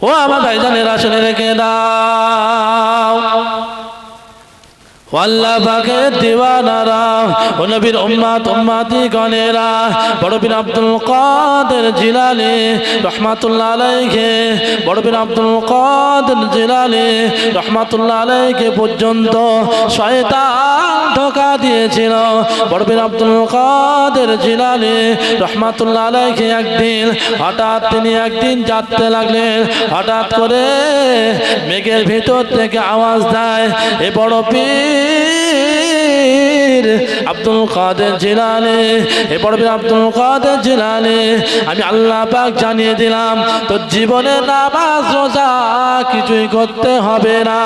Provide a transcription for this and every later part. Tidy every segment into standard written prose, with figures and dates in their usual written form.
ও আমার ভাইজানেরা শুনে রেখে দাও, আল্লাহ পাকের দিওয়ানারা ও নবীর উম্মত উম্মতি গণেরা বড় পীর আব্দুল কাদের জিলানী রহমাতুল্লাহ আলাইহি, বড় পীর আব্দুল কাদের জিলানী রহমাতুল্লাহ আলাইহি পর্যন্ত শয়তান ধোঁকা দিয়েছিল। বড় পীর আব্দুল কাদের জিলানী রহমাতুল্লাহ আলাইহি একদিন হঠাৎ তিনি একদিন যাতে লাগলেন, হঠাৎ করে মেঘের ভিতর থেকে আওয়াজ দেয়, এ বড় পীর আব্দুল কাদের জিলানী, এ বড় পীর আব্দুল কাদের জিলানী, আমি আল্লাহ পাক জানিয়ে দিলাম তোর জীবনে নামাজ রোজা কিছুই করতে হবে না,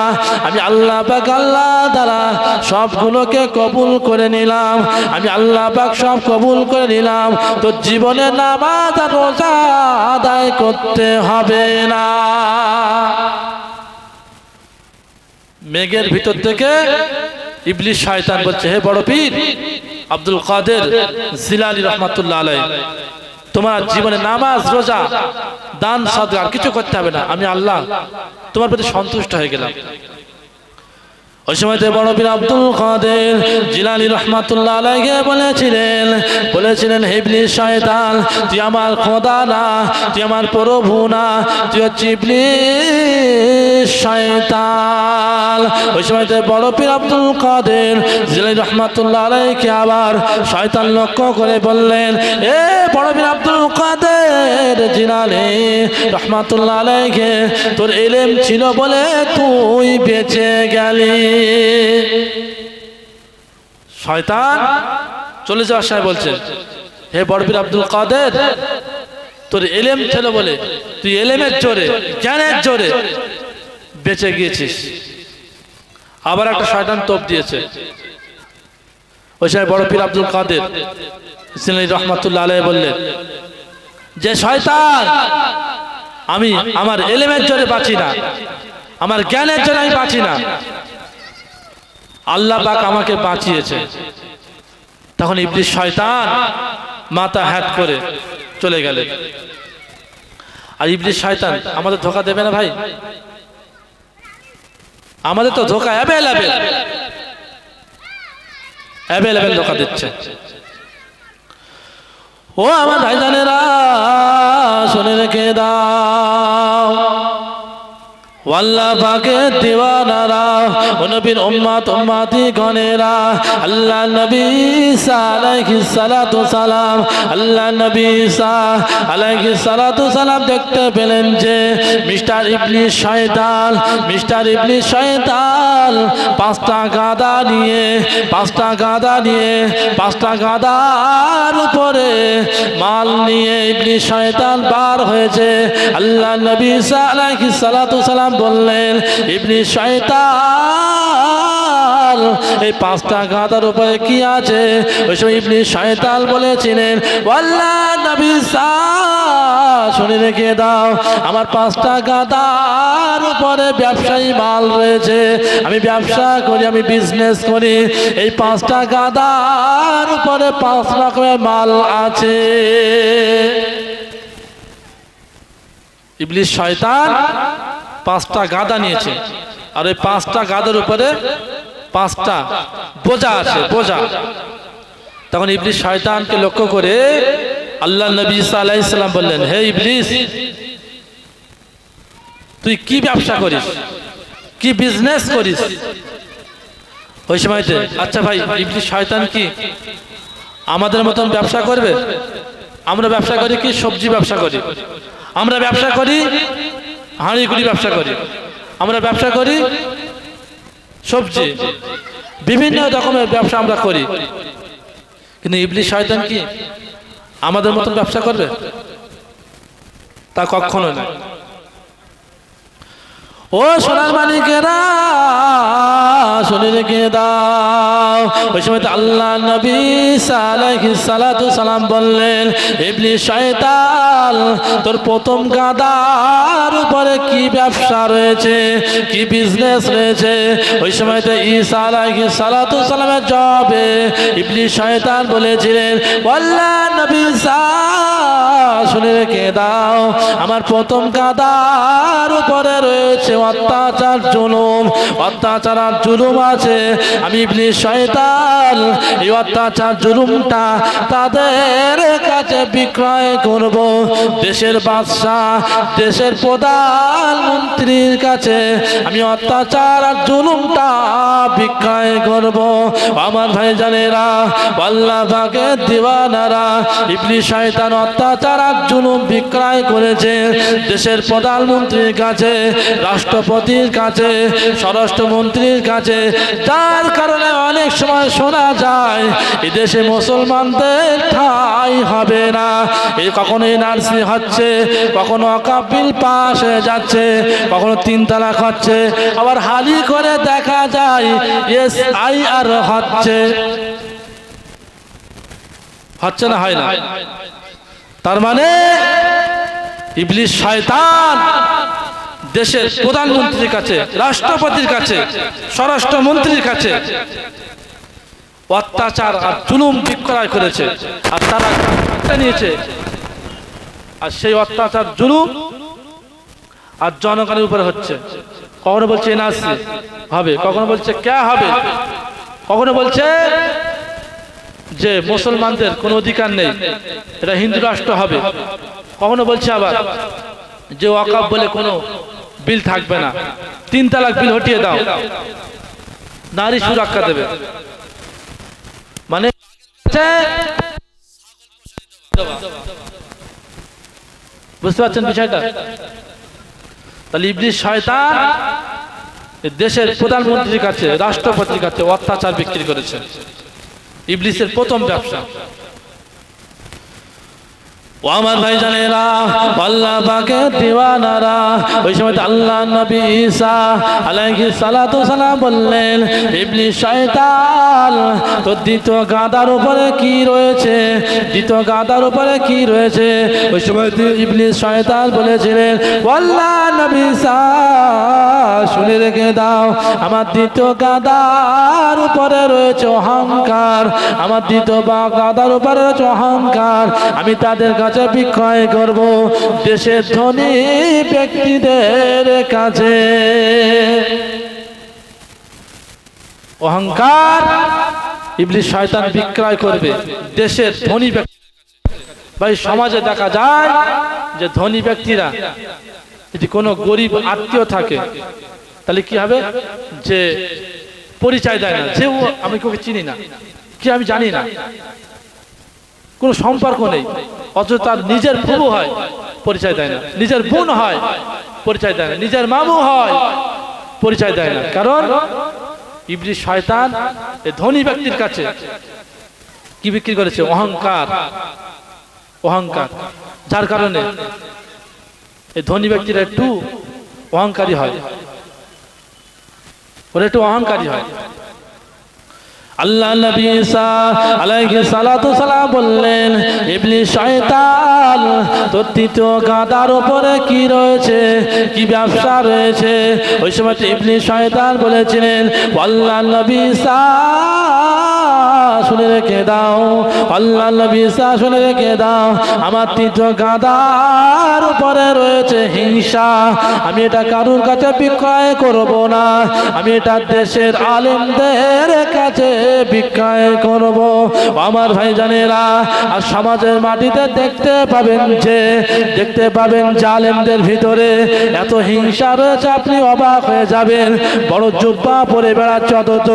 আমি আল্লাহ পাক আল্লাহ দ্বারা সবগুলোকে কবুল করে নিলাম, আমি আল্লাহ পাক সব কবুল করে নিলাম, তোর জীবনে নামাজ আর রোজা আদায় করতে হবে না। মেঘের ভিতর থেকে ইবলিস শয়তান বলছে, হে বড় পীর আব্দুল কাদের জিলানী রহমাতুল্লাহ আলাইহি, তোমার জীবনে নামাজ রোজা দান সাদকা কিছু করতে হবে না, আমি আল্লাহ তোমার প্রতি সন্তুষ্ট হয়ে গেলাম। ওই সময়তে বড় পীর আব্দুল কাদের জিলানী রহমাতুল্লাহ আলাইহি বলেছিলেন হে ইবলিস শয়তান, তুই আমার খোদা না, তুই আমার প্রভু না, তুই হচ্ছিস ইবলিস শয়তান। ওই সময়তে বড় পীর আব্দুল কাদের জিলানী রহমাতুল্লাহ আলাইহি আবার শয়তান লক্ষ্য করে বললেন, এ বড় পীর আব্দুল কাদের জিলানী রহমাতুল্লাহ আলাইহি, তোর ইলম ছিল বলে তুই বেঁচে গেলি। শয়তান চলে যাওয়ার সময় বলছে, হে বড় পীর আব্দুল কাদের, তোর ইলম ছিল বলে তুই ইলমের জোরে জ্ঞানের জোরে বেঁচে গিয়েছিস। আবার একটা শয়তান তোপ দিয়েছে। ওই সময় বড় পীর আব্দুল কাদের জিলানী রহমাতুল্লাহ আলাইহি বললেন, যে শয়তান আমি আমার ইলমের জোরে বাঁচি না, আমার জ্ঞানের জোরে আমি বাঁচি না, আল্লাহ পাক আমাকে বাঁচিয়েছে। তখন ইবলিস শয়তান মাথা হ্যাট করে চলে গেলেন। আর ইবলিস শয়তান আমাদের ধোঁকা দেবে না ভাই? আমাদের তো ধোঁকা অ্যাভেলেবেল ধোঁকা দিচ্ছে। ও আমার ভাইজানেরা শুনে রেখে দাও, আল্লাহ পাকের দিওয়ানারা ও নবীর উম্মত উম্মতি গণেরা, আল্লাহ নবী ঈসা আলাইহিস সালাতু সালাম, আল্লাহ নবী ঈসা আলাইহিস সালাতু সালাম দেখতে পেলেন যে মিস্টার ইবলিস শয়তান পাঁচটা গাদা নিয়ে পাঁচটা গাদার উপরে মাল নিয়ে ইবলিস শয়তান বার হয়েছে। আল্লাহ নবী ঈসা আলাইহিস সালাতু সালাম বললেন, ইবলিস শয়তান এই পাঁচটা গাদার উপরে কি আছে? ওই সময় ইবলিস শয়তান বলেছিলেন, আল্লাহ নবী ঈসা শুনে রেখে দাও, আমার পাঁচটা গাদার উপরে ব্যবসায়ী মাল রয়েছে, আমি ব্যবসা করি, আমি বিজনেস করি, এই পাঁচটা গাদার উপরে 5 রকমের মাল আছে। ইবলিস শয়তান 5টা গাদা নিয়েছে, আর ওই 5টা গাদার উপরে 5টা বোঝা আছে, বোঝা। তখন ইবলিস শয়তানকে লক্ষ্য করে আল্লাহ নবী ঈসা আলাইহিস সালাম বললেন, হে ইবলিস, তুই কি ব্যবসা করিস, কি বিজনেস করিস? ওই সময়তে আচ্ছা ভাই, ইবলিস শয়তান কি আমাদের মতন ব্যবসা করবে? আমরা ব্যবসা করি কি সবজি ব্যবসা করি, আমরা ব্যবসা করি হাঁড়ি কুড়ি ব্যবসা করি, আমরা ব্যবসা করি সবজি, বিভিন্ন রকমের ব্যবসা আমরা করি। কিন্তু ইবলিস শয়তান কি আমাদের মতন ব্যবসা করবে? তা কখনো না। ও সোনার মালিকেরা শুনে রেখে দাও, ওই সময় আল্লাহ নবী ঈসা আলাইহিস সালাতু সালাম বললেন, ইবলিস শয়তান তোর প্রথম গাদার উপরে কি কি ব্যবসা রয়েছে, কি বিজনেস রয়েছে। ওই সময়তে ঈসা আলাইহিস সালাতু সালামের জবাবে ইবলিস শয়তান বলেছিলেন, ওয়াল্লাহ নবী ঈসা শুনে রেখে দাও, আমার প্রথম গাদার উপরে রয়েছে অত্যাচার জুলুম, অত্যাচার আর জুলুম আছে। আমি ইবলিস শয়তান এই অত্যাচার জুলুমটা তাদের কাছে বিক্রয় করব। দেশের বাদশাহ, দেশের প্রধানমন্ত্রীর কাছে আমি অত্যাচার আর জুলুমটা বিক্রয় করব। আমার ভাইজানেরা, আল্লাহ পাকের দিওয়ানারা, ইবলিস শয়তান অত্যাচার আর জুলুম বিক্রয় করেছে দেশের প্রধানমন্ত্রীর কাছে, রাষ্ট্রপতির কাছে, স্বরাষ্ট্রমন্ত্রীর কাছে। যার কারণে অনেক সময় শোনা যায় এই দেশে মুসলমানদের ঠাঁই হবে না। এই কখনো এনআরসি হচ্ছে, কখনো ওয়াকফ বিল পাস হয়ে যাচ্ছে, কখনো 3 তালাক হচ্ছে, আবার হালি করে দেখা যায় SIR হচ্ছে না, হয় না। তার মানে ইবলিস শয়তান দেশের প্রধানমন্ত্রীর কাছে, রাষ্ট্রপতির কাছে, স্বরাষ্ট্রমন্ত্রীর কাছে অত্যাচার আর জুলুম বিক্রয় করেছে, আর তারা নিয়েছে। আর সেই অত্যাচার জুলুম আর জনগণের উপরে হচ্ছে। কখনো বলছে এনআরসি হবে, কখনো বলছে কে হবে, কখনো বলছে যে মুসলমানদের কোনো অধিকার নেই, এটা হিন্দু রাষ্ট্র হবে। কখনো বলছে আবার যে ওয়াকফ বলে কোনো বিল থাকবে না, 3 তালাক বিল হটিয়ে দাও, নারী সুরক্ষা দেবে। মানে বুঝতে পারছেন বিষয়টা? তাহলে ইবলিস শয়তান দেশের প্রধানমন্ত্রীর কাছে, রাষ্ট্রপতির কাছে অত্যাচার বিক্রি করেছে। ইবলিসের প্রথম ব্যবসা। ও আমার ভাইজানেরা, আল্লাহ পাকের দিওয়ানারা, ওই সময় আল্লাহ নবী ঈসা আলাইহিস সালাতু সালাম বললেন, ইবলিস শয়তান তোর দ্বিতীয় গাদার উপরে কি রয়েছে, দ্বিতীয় গাদার উপরে কি রয়েছে। ওই সময় ইবলিস শয়তান বলেছিলেন, আল্লাহ নবী ঈসা শুনে রেখে দাও, আমার দ্বিতীয় গাদার উপরে রয়েছে অহংকার, আমার দ্বিতীয় গাদার উপরে রয়েছে অহংকার। আমি তাদের কাছে বিক্রয় করব, দেশের ধনী ব্যক্তিদের কাছে। অহংকার ইবলিস শয়তান বিক্রয় করবে দেশের ধনী ব্যক্তি। ভাই সমাজে দেখা যায় যে ধনী ব্যক্তিরা যদি কোনো গরিব আত্মীয় থাকে তাহলে কি হবে, যে পরিচয় দেয় না, যে আমি কাউকে চিনি না, কি আমি জানি না, কোনো সম্পর্ক নেই। অথচ তার নিজের প্রভু হয়, পরিচয় দেয় না, নিজের বোন হয়, পরিচয় দেয় না, নিজের মামু হয়, পরিচয় দেয় না। কারণ ইবলিস শয়তান এই ধনী ব্যক্তির কাছে কি বিক্রি করেছে, অহংকার। অহংকার যার কারণে এই ধনী ব্যক্তিরা একটু অহংকারী হয়, ওরা একটু অহংকারী হয়। আল্লাহ নবী ঈসা আলাইহিস সালাতু সালাম বললেন, ইবলিস শয়তান তোর তৃতীয় গাদার উপরে কি রয়েছে, কি ব্যবসা রয়েছে। ওই সময় ইবলিস শয়তান বলেছিলেন, আল্লাহ নবী ঈসা শুনে রেখে দাও, আল্লাহ নবী ঈসা শুনে রেখে দাও, আমার তৃতীয় গাদার উপরে রয়েছে হিংসা। আমি এটা কারোর কাছে বিক্রয় করব না, আমি এটা দেশের আলেমদের কাছে বিক্রয় করব। আমার ভাইজানেরা, আর সমাজের মাটিতে দেখতে পাবেন জালেমদের ভিতরে এত হিংসা রয়েছে, আপনি অবাক হয়ে যাবেন। বড় জুব্বা পরে বেড়াচ্ছে, অথচ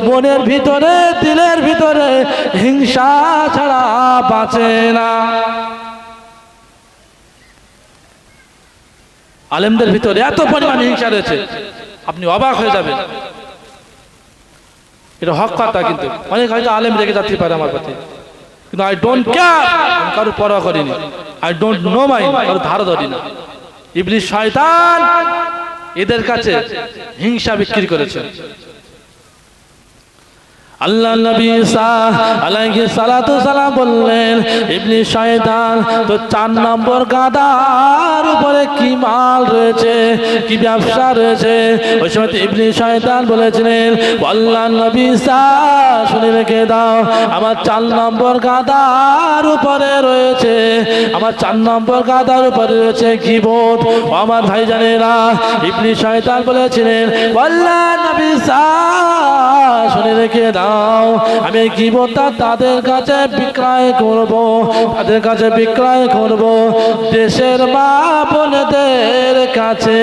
মনের ভিতরে, দিলের ভিতরে হিংসা ছাড়া বাঁচে না। আলেমদের ভিতরে এত পরিমাণ হিংসা রয়েছে, আপনি অবাক হয়ে যাবেন। এটা হক কথা, কিন্তু অনেক হয়তো আলেম রেখে যাচ্ছে পারে আমার প্রতি, কিন্তু আই ডোন্ট কেয়ার, আমি কারো পরোয়া করিনি। আই ডোন্ট নো মাইন্ড, কারো ধারও ধরি না। ইবলিস শয়তান এদের কাছে হিংসা বিক্রি করেছে। আল্লাহ নবী ঈসা আলাইহিস সালাতু সালাম বললেন, ইবলিস শয়তান তো 4 নম্বর গাদার উপরে কি মাল রয়েছে, কি ব্যবসা রয়েছে। ওই সময় ইবলিস শয়তান বলেছিলেন, আল্লাহ নবী ঈসা শুনে রেখে দাও, আমার 4 নম্বর গাদার উপরে রয়েছে, আমার 4 নম্বর গাদার উপরে রয়েছে গীবত। আমার ভাইজানেরা, ইবলিস শয়তান বলেছিলেন, আল্লাহ নবী ঈসা শুনে রেখে দাও, আমি গীবতটা তাদের কাছে বিক্রয় করব, তাদের কাছে বিক্রয় করব দেশের মা বোনদের কাছে।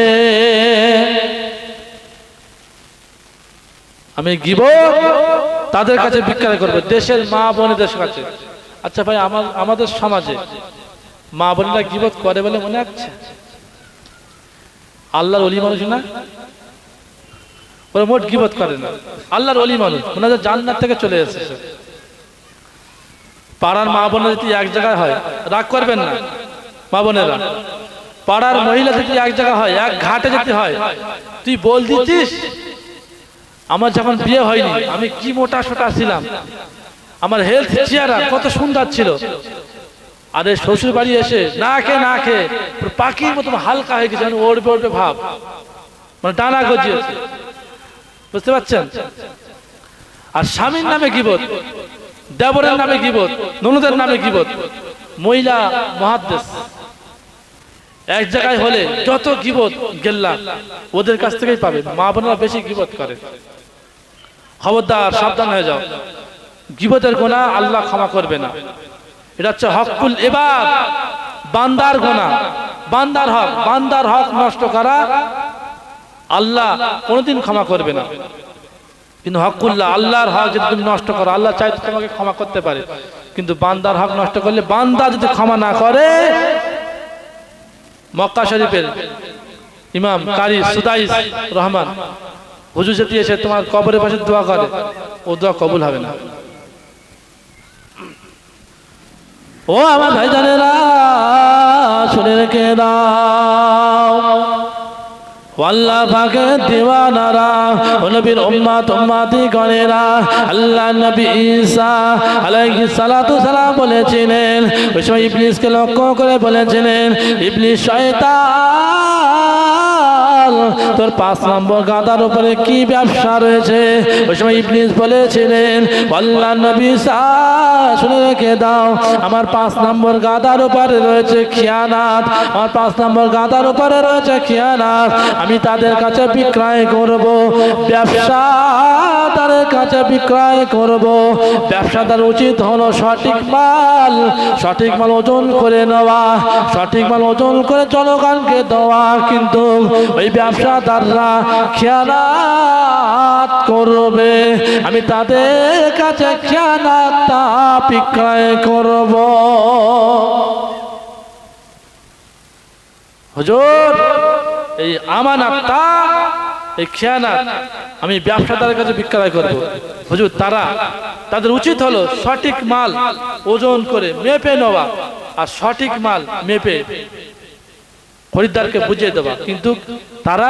আমি গীবত তাদের কাছে বিক্রয় করব দেশের মা বোনদের কাছে। আচ্ছা ভাই, আমাদের সমাজে মা বোনেরা গীবত করে বলে মনে হচ্ছে? আল্লাহর ওলি মানুষ না, ওরা মোট গীবত করে না, আল্লাহর ওলি মানুষ, ওনাদের জান্নাত থেকে চলে এসেছে। পাড়ার মা বোনেরা যদি এক জায়গায় হয়, রাগ করবেন না মা বোনেরা, পাড়ার মহিলা যদি এক জায়গায় হয়, এক ঘাটে যদি হয়, তুই বল দিচ্ছিস আমার যখন বিয়ে হয়নি আমি কি মোটা সোটা ছিলাম, আমার হেলথ চেহারা কত সুন্দর ছিল, আরে শ্বশুর বাড়ি এসে না খেয়ে পাখির মতো হালকা হয়ে গেছে, ওড়বে ওড়বে ভাব, মানে ডানা গজিয়েছে, বুঝতে পারছেন? আর স্বামীর নামে গীবত, দেবরের নামে গীবত, ননদের নামে গীবত। মহিলা মুহাদ্দিস এক জায়গায় হলে যত গীবত গেল্লা ওদের কাছ থেকেই পাবে। মা বোনেরা বেশি গীবত করে, খবরদার, সাবধান হয়ে যাও। গীবতের গুনাহ আল্লাহ ক্ষমা করবে না। এটা হচ্ছে হকুল ইবাদ, বান্দার গুনাহ, বান্দার হক নষ্ট করা আল্লাহ কোনোদিন ক্ষমা করবে না। কিন্তু হকুল্লাহ, আল্লাহর হক যদি তুমি নষ্ট করো, আল্লাহ চাইতে তোমাকে ক্ষমা করতে পারে, কিন্তু বান্দার হক নষ্ট করলে, বান্দা যদি ক্ষমা না করে, মক্কা শরীফের ইমাম কারি সুদাইস রহমান হুজুর যদি এসে তোমার কবরের পাশে দোয়া করে, ও দোয়া কবুল হবে না। ও আমার ভাইজানেরা, শুনে রেখে দাও, আল্লাহ পাকের দিওয়ানারা, নবীর উম্মত উম্মতি গণেরা, আল্লাহ নবী ঈসা আলাইহিস সালাতু সালাম বলেছিলেন, ওই সময় ইবলিসকে লক্ষ্য করে বলেছিলেন, ইবলিস শয়তান, তোর 5 নম্বর গাদার উপরে কি ব্যবসা রয়েছে। ওই সময় ইবলিস বলেছিলেন, আল্লাহ নবী ঈসা শুনে রেখে দাও, আমার 5 নম্বর গাদার উপরে রয়েছে খিয়ানাত, আমার 5 নম্বর গাদার উপরে রয়েছে খিয়ানাত। আমি তাদের কাছে বিক্রয় করব, ব্যবসাদারের কাছে বিক্রয় করব। ব্যবসাদার উচিত হলো সঠিক মাল ওজন করে নেওয়া, সঠিক মাল ওজন করে জনগণকে দেওয়া, কিন্তু ওই ব্যবসাদাররা খেয়ানাত করবে, আমি তাদের কাছে খেয়ানাতটা বিক্রয় করব। হুজুর, এই আমানাতটা, এই খেয়ানাত আমি ব্যবসাদারের কাছে বিক্রয় করব। হুজুর, তাদের উচিত হলো সঠিক মাল ওজন করে মেপে নেওয়া, আর সঠিক মাল মেপে খরিদ্দারকে বুঝিয়ে দেওয়া, কিন্তু তারা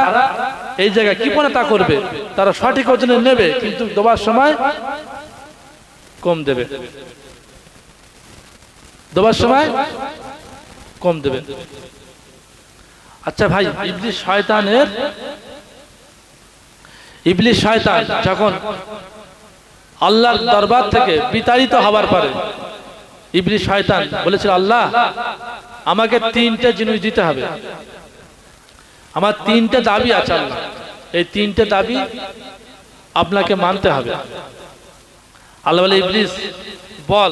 এই জায়গায় কি পণতা করবে, তারা সঠিক ওজনে নেবে কিন্তু দেওয়ার সময় কম দেবে, দেওয়ার সময় কম দেবে। আচ্ছা ভাই, ইবলিস শয়তান যখন আল্লাহর দরবার থেকে বিতাড়িত হবার পরে ইবলিস শয়তান বলেছিল, আল্লাহ আমাকে 3টে জিনিস দিতে হবে, আমার 3টে দাবি আছে আল্লাহ, এই 3টে দাবি আপনাকে মানতে হবে। আল্লাহ বলে, ইবলিস বল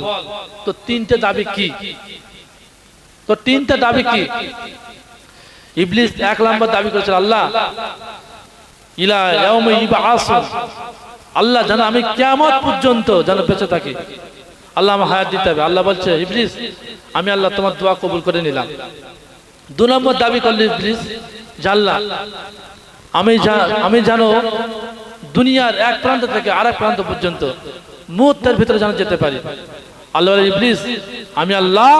তো 3টে দাবি কি, তো 3টে দাবি কি? ইবলিস 1 নম্বর দাবি করেছিল, আল্লাহ ইলা ইয়াউমি ইবআসুন, আল্লাহ যেন আমি কিয়ামত পর্যন্ত যেন বেঁচে থাকি, আল্লাহ আমার হায়াত দিতে হবে। আল্লাহ বলছে, ইবলিস আমি আল্লাহ তোমার দোয়া কবুল করে নিলাম। 2 নম্বর দাবি করলে ইবলিস, আল্লাহ আমি জানো দুনিয়ার এক প্রান্ত থেকে আরেক প্রান্ত পর্যন্ত মুহূর্তের ভিতরে যেন যেতে পারি। আল্লাহ বলে, ইবলিস আমি আল্লাহ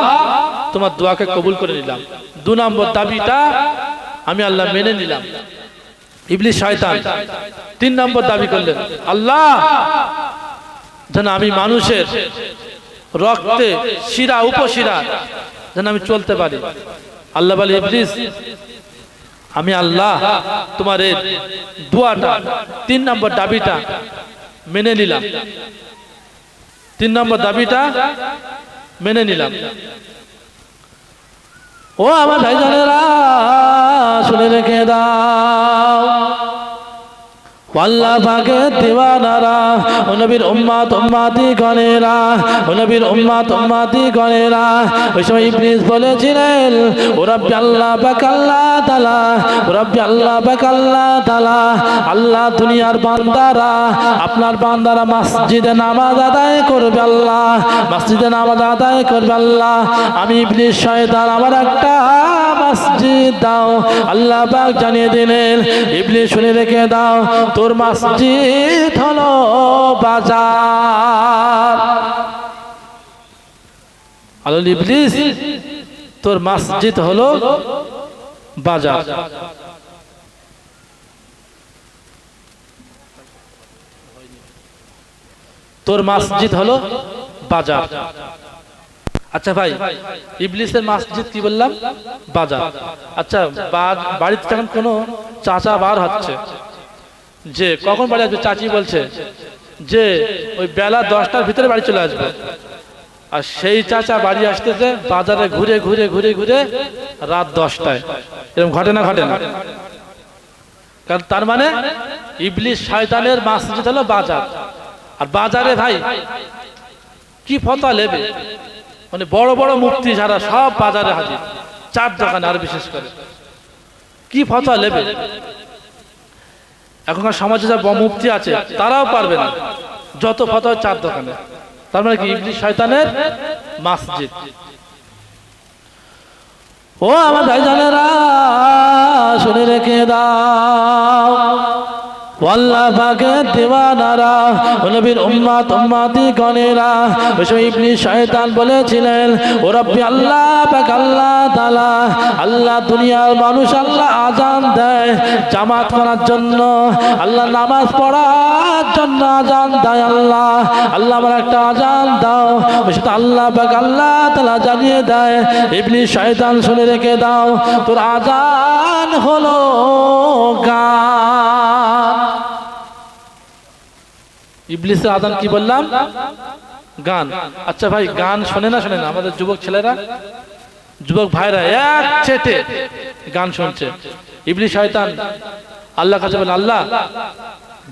তোমার দোয়াকে কবুল করে নিলাম। 2 নম্বর দাবিটা আমি আল্লাহ মেনে নিলাম। ইবলিস শয়তান 3 নম্বর দাবি করলেন, আল্লাহ যেন আমি মানুষের রক্তে শিরা উপশিরা যেন আমি চলতে পারি। আল্লাহ বলে ইবলিস আমি আল্লাহ তোমার এই দোয়াটা 3 নম্বর দাবিটা মেনে নিলাম, 3 নম্বর দাবিটা মেনে নিলাম। ও আমার ভাইজানেরা শুনে রেখে দাও, আল্লাহ পাকের দিওয়ানারা, ও নবীর উম্মত উম্মতি গণেরা, ও নবীর উম্মত উম্মতি গণেরা, ওই সময় ইবলিস বলেছিলেন ও রব্বি আল্লাহ পাক আল্লাহ তাআলা, ও রব্বি আল্লাহ পাক আল্লাহ তাআলা, আল্লাহ দুনিয়ার বান্দারা আপনার বান্দারা মসজিদে নামাজ আদায় করবে আল্লাহ, মসজিদে নামাজ আদায় করবে আল্লাহ, আমি ইবলিস শয়তান আমার একটা মসজিদ দাও। আল্লাহ পাক জানিয়ে দিলেন ইবলিস শুনে রেখে দাও, তোর মসজিদ হলো বাজার। আল্লাহ ইবলিস তোর মসজিদ হলো বাজার। তোর মসজিদ হলো বাজার। আচ্ছা ভাই ইবলিসের মসজিদ কি বললাম? বাজার। আচ্ছা বাড়িতে যখন কোনো চাচা বার হচ্ছে, যে কখন বাড়ি আসবে, চাচি বলছে যে ওই বেলা 10টার ভিতরে বাড়ি চলে আসবে, আর সেই চাচা বাড়ি আসতেছে বাজারে ঘুরে ঘুরে ঘুরে ঘুরে রাত 10টায়। এরকম ঘটে না? ঘটে না? কারণ তার মানে ইবলিস শয়তানের মসজিদ হলো বাজার। আর বাজারে ভাই কি ফতোয়া নেবে, মানে বড় বড় মুফতি যারা সব বাজারে হাজির, 4 দোকানে, আর বিশেষ করে কি ফতোয়া নেবে। এখনকার সমাজে যা মুফতি আছে তারাও পারবে না, যত ফতোয়া 4 দোকানে। তার মানে কি ইবলিস শয়তানের মসজিদ। ও আমার ভাইজানেরা শুনে রেখে দাও, আল্লাহ পাকের দিওয়ানারা, ও নবীর উম্মত উম্মতি গণেরা, ওই সময় ইবলিস শয়তান বলেছিলেন ও রব্বি আল্লাহ পাক আল্লাহ তাআলা, আল্লাহ দুনিয়ার মানুষ আল্লাহ আযান দেয় জামাত করার জন্য, আল্লাহ নামাজ পড়ার জন্য আযান দেয়, আল্লাহ আল্লাহ আমার একটা আযান দাও। ওই সাথে আল্লাহ পাক আল্লাহ তাআলা জানিয়ে দেয় ইবলিস শয়তান শুনে রেখে দাও, তোর আযান হলো গান। ইবলিসের আযান কি বললাম? গান। আচ্ছা ভাই গান শোনে না শোনে না আমাদের যুবক ছেলেরা, যুবক ভাইরা এক চেটে গান শুনছে। ইবলিস শয়তান আল্লাহর কাছে বলে আল্লাহ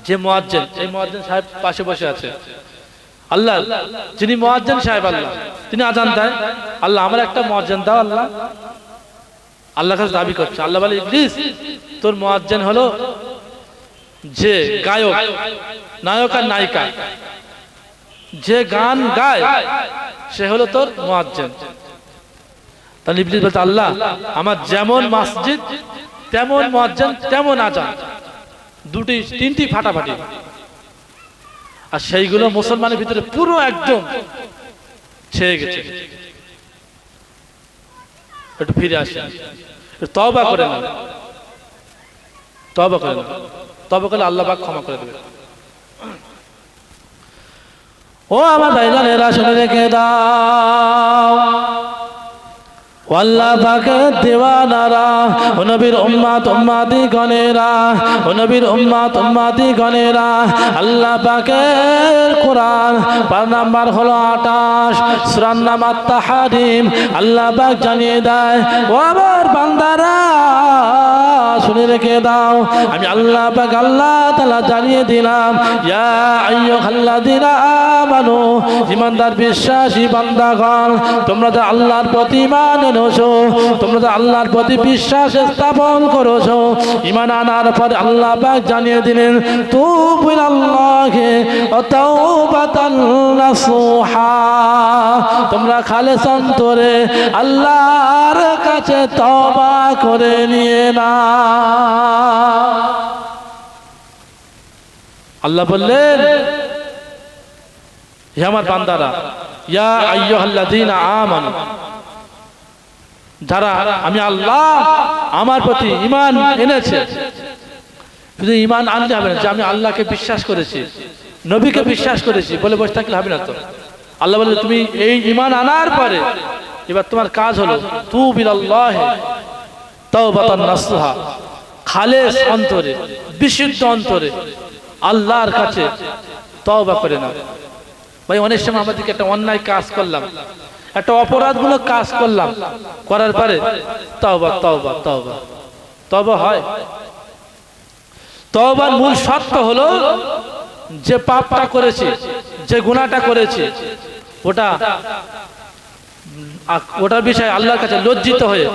যে মুয়াজ্জিন, এই মুয়াজ্জিন সাহেব পাশে বসে আছে, আল্লাহ যিনি মুয়াজ্জিন সাহেব আল্লাহ তিনি আযান দেয়, আল্লাহ আমার একটা মুয়াজ্জিন দাও। আল্লাহ আল্লাহর কাছে দাবি করছে। আল্লাহ বলে ইবলিস তোর মুয়াজ্জিন হলো যে গায়ক, নায়ক আর নায়িকা, যে গান গায় সে হলো তোর মুয়াজ্জিন। তাহলে ইবলিস বলছে আল্লাহ আমার যেমন মসজিদ তেমন মুয়াজ্জিন তেমন আযান, দুটি তিনটি ফাটাফাটি, আর সেইগুলো মুসলমানের ভিতরে পুরো একদম ছেয়ে গেছে। একটু ফিরে আসেন, তওবা করে না, তওবা করে না, তওবা করলে আল্লাহ পাক ক্ষমা করে দেবে। ও আমার ভাইজানেরা শুনে রেখে দাও, আল্লাহ পাকের দিওয়ানারা, ও নবীর উম্মত উম্মতি গণেরা, ও নবীর উম্মত উম্মতি গণেরা, আল্লাহ পাকের কোরআন পারা নাম্বার হলো 28, সূরার নাম আত-তাহরিম। আল্লাহ পাক জানিয়ে দেয় ও আমার বান্দারা শুনে রেখে দাও, আমি আল্লাহ পাক আল্লাহ তাআলা জানিয়ে দিলাম ইয়া আইয়ুহাল্লাযীনা আমানু, ঈমানদার বিশ্বাসী বান্দাগণ তোমরা যা আল্লাহর প্রতি ঈমান এনেছো, তোমরা যা আল্লাহর প্রতি বিশ্বাস স্থাপন করেছো, ঈমান আনার পর আল্লাহ পাক জানিয়ে দিলেন তুবু ইলাল্লাহি ওয়া তাওবাতান নাসুহা, তোমরা খালেস অন্তরে আল্লাহর কাছে তওবা করে নিয়ে না। আল্লাহ বললেন হে আমার বান্দারা, ইয়া আইয়ুহাল্লাযীনা আমানু, যারা আমি আল্লাহ আমার প্রতি ঈমান এনেছে, শুধু ঈমান আনলে হবে না যে আমি আল্লাহকে বিশ্বাস করেছি, নবীকে বিশ্বাস করেছি বলে বসে থাকলে হবে না তো। আল্লাহ বলে তুমি এই ঈমান আনার পরে এবার তোমার কাজ হলো তুবিলাল্লাহি তাওবাতান নাসুহা, খালেস অন্তরে, বিশুদ্ধ অন্তরে আল্লাহর কাছে তওবা করে নাও। ভাই অনেক সময় আমাদেরকে একটা অন্যায় কাজ করলাম, একটা অপরাধমূলক কাজ করলাম, করার পরে তওবা তওবা তওবা তওবা হয়। তওবার মূল শর্ত হলো যে পাপটা করেছি, যে গুনাহটা করেছি ওটার বিষয়ে আল্লাহর কাছে লজ্জিত হয়ে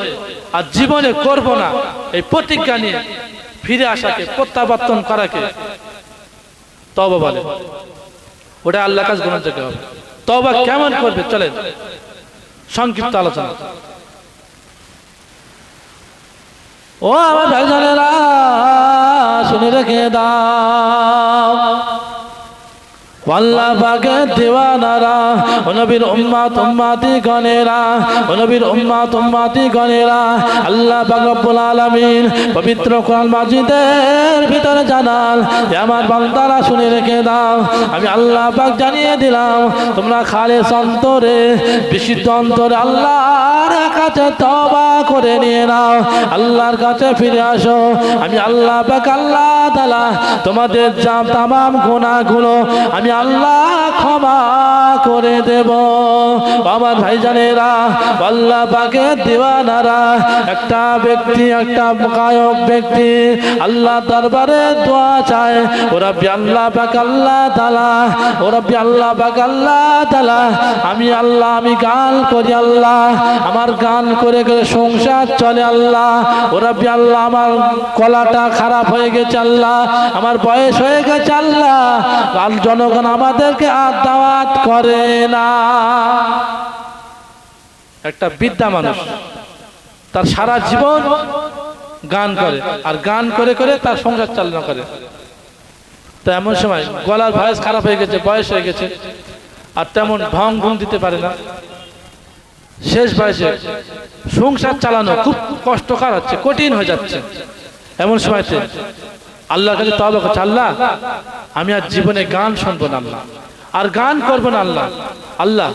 আর জীবনে করব না এই প্রতিজ্ঞা নিয়ে ফিরে আসাকে, প্রত্যাবর্তন করাকে তওবা বলে। ওটা আল্লাহর কাছে গ্রহণযোগ্য হবে। তওবা কেমন করবে চলেন সংক্ষিপ্ত আলোচনা। ও আমার ভাইজানেরা শুনে রেখে দাও, আল্লাহ পাকের দিওয়ানারা, ও নবীর উম্মত উম্মতি গণেরা, ও নবীর উম্মত উম্মতি গণেরা, আল্লাহ পাক রব্বুল আলামিন পবিত্র কোরআন মাজিদের ভিতরে জানাল যে আমার বান্দারা শুনে রেখে দাও, আমি আল্লাহ পাক জানিয়ে দিলাম তোমরা খালেস অন্তরে, বিশুদ্ধ অন্তরে আল্লাহর কাছে তওবা করে নিয়ে নাও, আল্লাহর কাছে ফিরে আসো। আমি আল্লাহ পাক আল্লাহ তাআলা তোমাদের যা তামাম গুনাহগুলো আমি আল্লাহ ক্ষমা করে দেব। আমার ভাইজানেরা, আল্লাহ পাকের দিওয়ানারা, একটা ব্যক্তি, একটা গায়ক ব্যক্তি আল্লাহ দরবারে দোয়া চায়, ও রাব্বি আল্লাহ পাক আল্লাহ তাআলা, ও রাব্বি আল্লাহ পাক আল্লাহ তাআলা, আমি আল্লাহ আমি গান করি আল্লাহ, আমার গান করে করে সংসার চলে আল্লাহ, ও রাব্বি আল্লাহ আমার গলাটা খারাপ হয়ে গেছে আল্লাহ, আমার বয়স হয়ে গেছে আল্লাহ, কাল জনগণ আমাদেরকে আর দাওয়াত করে না। একটা বৃদ্ধা মানুষ তার সারা জীবন গান করে আর গান করে করে তার সংসার চালনা করে। তো এমন সময় গলার ভয়েস খারাপ হয়ে গেছে, বয়স হয়ে গেছে, আর তেমন ঢং ঢং দিতে পারে না, শেষ বয়সে সংসার চালানো খুব কষ্টকর হচ্ছে, কঠিন হয়ে যাচ্ছে। এমন সময়তে আল্লাহর কাছে তওবা করছে, আল্লাহ আমি আর জীবনে গান শুনবো না আল্লাহ, আর গান করবো না আল্লাহ, আল্লাহ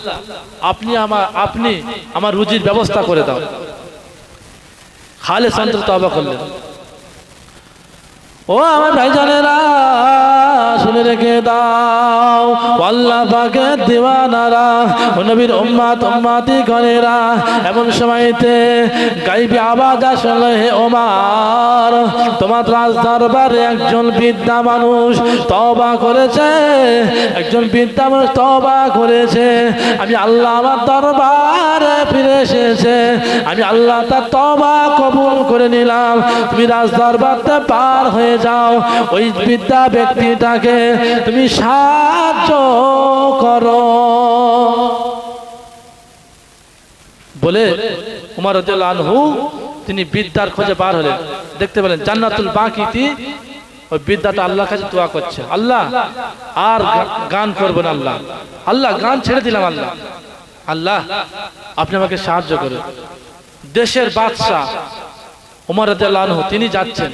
আপনি আমার রুজির ব্যবস্থা করে দাও। খালেস অন্তরে তওবা করলেন। ও আমার ভাইজানেরা শুনে রেখে দাও, আল্লাহ পাকের দিওয়ানারা, ও নবীর উম্মত উম্মতি গণেরা, এমন সময়তে গায়বী আওয়াজ আসলে, হে ওমর তোমার রাজ দরবারে একজন বৃদ্ধা মানুষ তওবা করেছে, একজন বৃদ্ধা মানুষ তওবা করেছে, আমি আল্লাহ আমার দরবারে ফিরে এসেছে, আমি আল্লাহ তার তওবা কবুল করে নিলাম, তুমি রাজ দরবারতে পার হয়ে যাও, ওই বৃদ্ধা ব্যক্তিটাকে তুমি সাহায্য করো বলে উমর রাদিয়াল্লাহু আনহু তিনি বৃদ্ধার খোঁজে বার হলেন। দেখতে পেলেন জান্নাতুল বাকিতে ওই বৃদ্ধাটা আল্লাহর কাছে দোয়া করছে, আল্লাহ আর গান করব না আল্লাহ, আল্লাহ গান ছেড়ে দিলাম আল্লাহ, আল্লাহ আপনি আমাকে সাহায্য করুন। দেশের বাদশা উমর রাদিয়াল্লাহু আনহু তিনি যাচ্ছেন,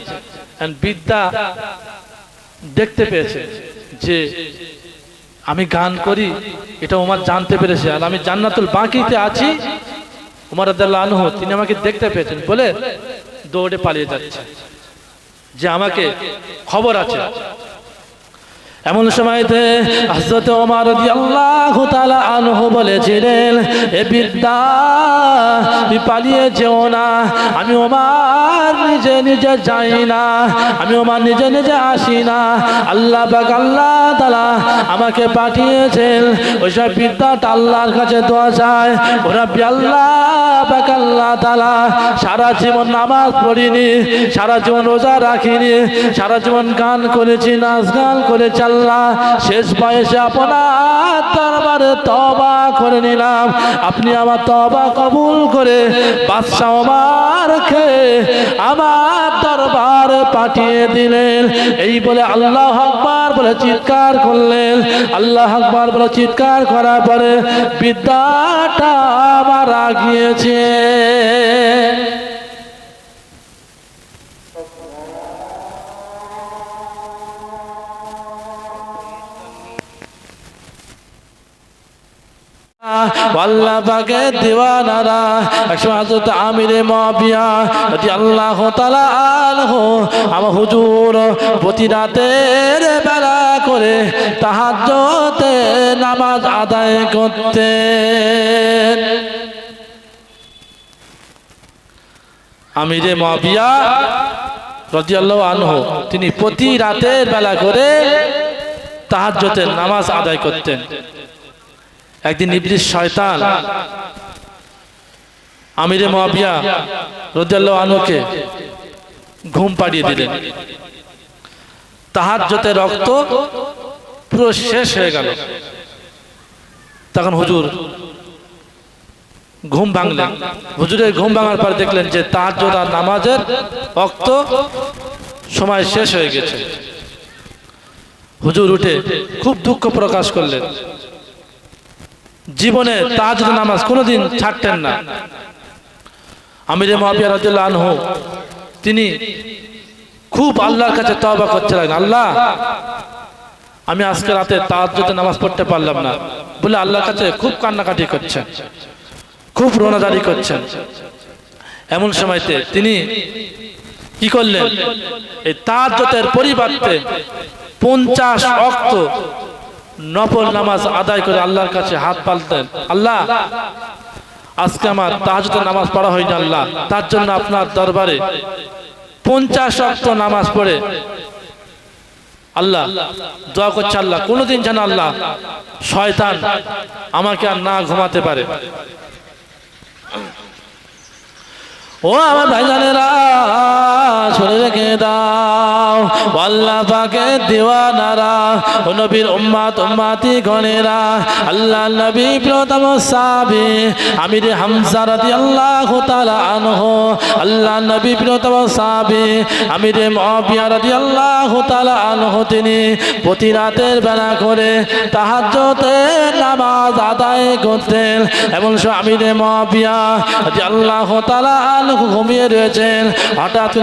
বৃদ্ধা দেখতে পেয়েছে যে আমি গান করি, এটা উমর জানতে পেরেছে, আর আমি জান্নাতুল বাকিতে আছি। উমর রাদিয়াল্লাহু আনহু তিনি আমাকে দেখতে পেয়েছেন বলে দৌড়ে পালিয়ে যাচ্ছে যে আমাকে খবর আছে। এমন সময়তে হযরত ওমর রাদিয়াল্লাহু তাআলা আনহু বলেছিলেন, হে বৃদ্ধা তুমি পালিয়ে যেও না, আমি ওমর নিজে নিজে যাই না, আমি ওমর নিজে নিজে আসি না, আল্লাহ পাক আল্লাহ তাআলা আমাকে পাঠিয়েছেন। ওই সব বৃদ্ধাটা আল্লাহর কাছে দোয়া চায়, ও রাব্বি আল্লাহ পাক আল্লাহ তাআলা সারা জীবন নামাজ পড়িনি, সারা জীবন রোজা রাখিনি, সারা জীবন গান করেছি, নাচ গান করেছি, আল্লাহ শেষ বয়সে আপনার দরবারে তওবা করে নিলাম, আপনি আমার তওবা কবুল করে বাদশা ওমরকে আমার দরবারে পাঠিয়ে দিলেন। এই বলে আল্লাহু আকবার বলে চিৎকার করলেন। আল্লাহু আকবার বলে চিৎকার করার পরে বৃদ্ধাটা মারা গিয়েছে। আল্লাহ পাকের দিওয়ানারা একসময় হযরত আমিরে মুআবিয়া রাদিয়াল্লাহু তাআলা আনহু আমার হুজুর প্রতি রাতের বেলা করে তাহাজ্জুদে নামাজ আদায় করতেন। আমিরে মুআবিয়া রাদিয়াল্লাহু আনহু তিনি প্রতি রাতের বেলা করে তাহাজ্জুদের নামাজ আদায় করতেন। একদিন ইবলিস শয়তান আমিরে মুআবিয়া রাদিয়াল্লাহু আনহুকে ঘুম পাড়িয়ে দিলেন। তাহাজ্জুদের রক্ত পুরো শেষ হয়ে গেল। তখন হুজুর ঘুম ভাঙলেন। হুজুরের ঘুম ভাঙার পর দেখলেন যে তাহাজ্জুদ আর নামাজের রক্ত সময় শেষ হয়ে গেছে। হুজুর উঠে খুব দুঃখ প্রকাশ করলেন। জীবনে তাহাজ্জুদ নামাজ কোনোদিন ছাড়তেন না। আমিরে মুআবিয়া রাদিয়াল্লাহু আনহু তিনি খুব আল্লাহর কাছে তওবা করছিলেন, আল্লাহ আমি আজকে রাতে তাহাজ্জুদের নামাজ পড়তে পারলাম না বলে আল্লাহর কাছে খুব কান্নাকাটি করছেন, খুব রোনাজারি করছেন। এমন সময়তে তিনি কি করলেন, এই তাহাজ্জুদের পরিবর্তে 50 ওয়াক্ত নফল নামাজ আদায় করে আল্লাহর কাছে হাত পালতেন, আল্লাহ আজকে আমার তাহাজ্জুদের নামাজ পড়া হয়নি, আল্লাহ তার জন্য আপনার দরবারে 50 ওয়াক্ত নামাজ পড়ে আল্লাহ দোয়া করছে, আল্লাহ কোনোদিন যেন আল্লাহ শয়তান আমাকে আর না ঘুমাতে পারে। ও আমার ভাইজানেরা শুনে রেখে দাও, আল্লাহ পাকের দিওয়ানারা, ও নবীর উম্মত উম্মতি গণেরা, আল্লাহ নবী প্রথম সাহাবী আমির হামজা রাদিয়াল্লাহু তাআলা আনহু, আল্লাহ নবী প্রথম সাহাবী আমির মুআবিয়া রাদিয়াল্লাহু তাআলা আনহু তিনি প্রতি রাতের বেলা করে তাহাজ্জুদের নামাজ আদায় করতেন। এমন সময় আমির মুআবিয়া রাদিয়াল্লাহু তাআলা আনহু ঘুমিয়ে রয়েছেন। হঠাৎ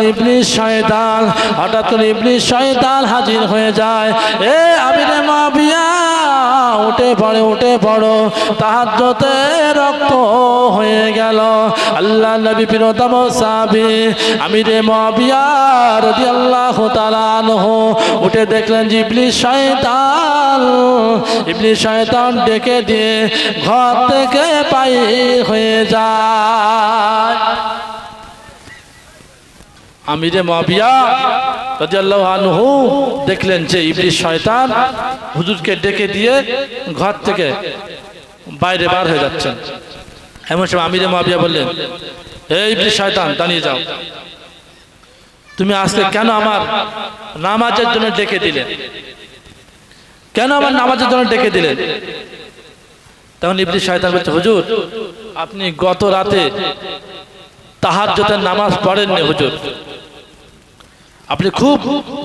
ইবলিস শয়তান হাজির হয়ে যায়। এ আমিরে মুআবিয়া উঠে পড়ো তাহাজ্জুদের রক্ত হয়ে গেল। আল্লাহ নবী প্রিয়তম সাহাবী আমিরে মুআবিয়া রাদিয়াল্লাহু তাআলা আনহু উঠে দেখলেন যে ইবলিস শয়তান ডেকে দিয়ে ঘর থেকে বাইর হয়ে যায়। আমিরে মুআবিয়া রাদিয়াল্লাহু আনহু দেখলেন যে ইবলিস শয়তান হুজুরকে ডেকে দিয়ে ঘর থেকে বাইরে বার হয়ে যাচ্ছেন। এমন সময় আমিরে মুআবিয়া বললেন, এই ইবলিস শয়তান দাঁড়িয়ে যাও, তুমি আজকে কেন আমার নামাজের জন্য ডেকে দিলেন, কেন আমার নামাজের জন্য ডেকে দিলেন? তখন ইবলিস শয়তান বলছে, হুজুর আপনি গত রাতে তাহাজ্জুদের নামাজ পড়েননি, হুজুর আপনি খুব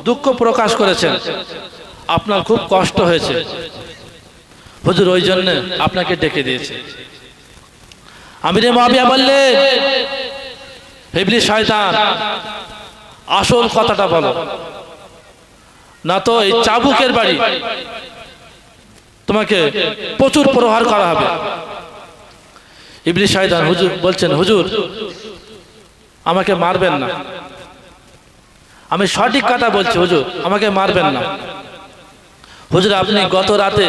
দুঃখ প্রকাশ করেছেন, আপনার খুব কষ্ট হয়েছে, হুজুর ওই জন্য আপনাকে ডেকে দিয়েছে। আমিরে মুআবিয়া বললেন, ইবলিস শয়তান আসল কথাটা বলো, না তো এই চাবুকের বাড়ি তোমাকে প্রচুর প্রহার করা হবে। ইবলিস শয়তান হুজুর বলছেন, হুজুর আমাকে মারবেন না, আমি সঠিক কথা বলছি, হুজুর আমাকে মারবেন না। হুজুর আপনি গত রাতে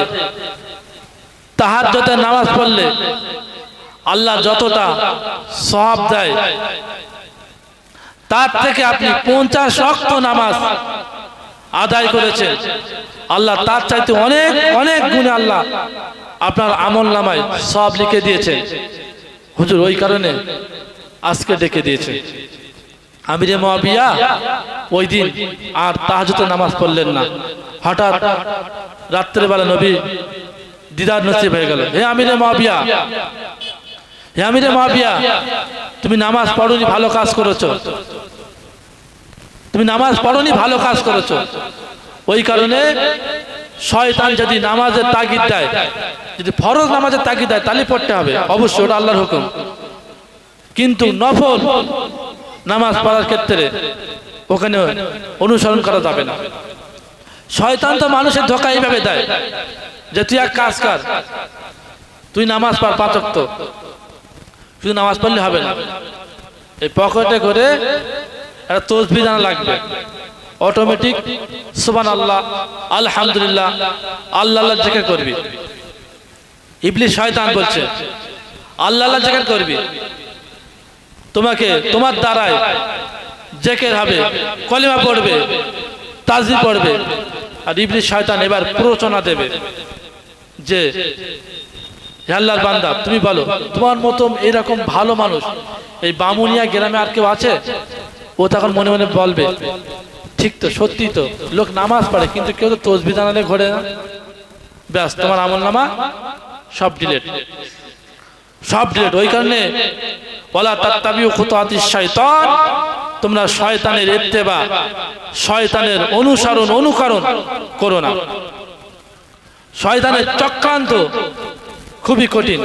তাহাজ্জুদের নামাজ পড়লে আল্লাহ যতটা সওয়াব দেয় তার থেকে আপনি 50 ওয়াক্ত নামাজ আদায় করেছেন, আল্লাহ তার চাইতে অনেক অনেক গুণে আল্লাহ আপনার আমলনামায় সওয়াব লিখে দিয়েছে। হুজুর ওই কারণে আজকে ডেকে দিয়েছে। আমিরে মুআবিয়া ওই দিন আর তাহাজ্জুদের নামাজ পড়লেন না। হঠাৎ রাত্রেবেলা নবী দিদার নসিব হয়ে গেল। হে আমিরে মুআবিয়া, তুমি নামাজ পড়োনি, ভালো কাজ করেছো, তুমি নামাজ পড়োনি, ভালো কাজ করেছো। ওই কারণে শয়তান যদি নামাজের তাগিদ দেয়, যদি ফরজ নামাজের তাগিদ দেয় তাহলে পড়তে হবে, অবশ্যই ওটা আল্লাহর হুকুম। কিন্তু নফল নামাজ পড়ার ক্ষেত্রে ওখানে অনুসরণ করা যাবে না। শয়তান তো মানুষের ধোঁকা এইভাবে দেয় যে তুই এক কাজ কর, তুই নামাজ পড় 5 ওয়াক্ত, শুধু নামাজ পড়লে হবে না, এই পকেটে করে একটা তাসবিহ জানা লাগবে, অটোমেটিক সুবহানাল্লাহ আলহামদুলিল্লাহ আল্লাহ আল্লাহ জিকির করবি। ইবলিস শয়তান বলছে আল্লাহ আল্লাহ জিকির করবি, তোমাকে তোমার দ্বারাই জিকির হবে, কলিমা পড়বে, তাসবিহ পড়বে। আর ইবলিস শয়তান এবার প্ররোচনা দেবে যে হে আল্লাহর বান্দা তুমি বলো তোমার মতো এরকম ভালো মানুষ এই বামুনিয়া গ্রামে আর কেউ আছে? ও তখন মনে মনে বলবে ঠিক তো, সত্যি তো, লোক নামাজ পড়ে কিন্তু কেউ তো তাসবিহ জানালে ঘোরে না, ব্যাস তোমার আমলনামা সব ডিলিট, সব ডিলিট। ওই কারণে ওয়ালা তাত্তাবিউ খুতুওয়াতিশ শাইতান, তোমরা শয়তানের ইত্তেবা, শয়তানের অনুসরণ অনুকরণ করো না। শয়তানের চক্রান্ত খুবই কঠিন।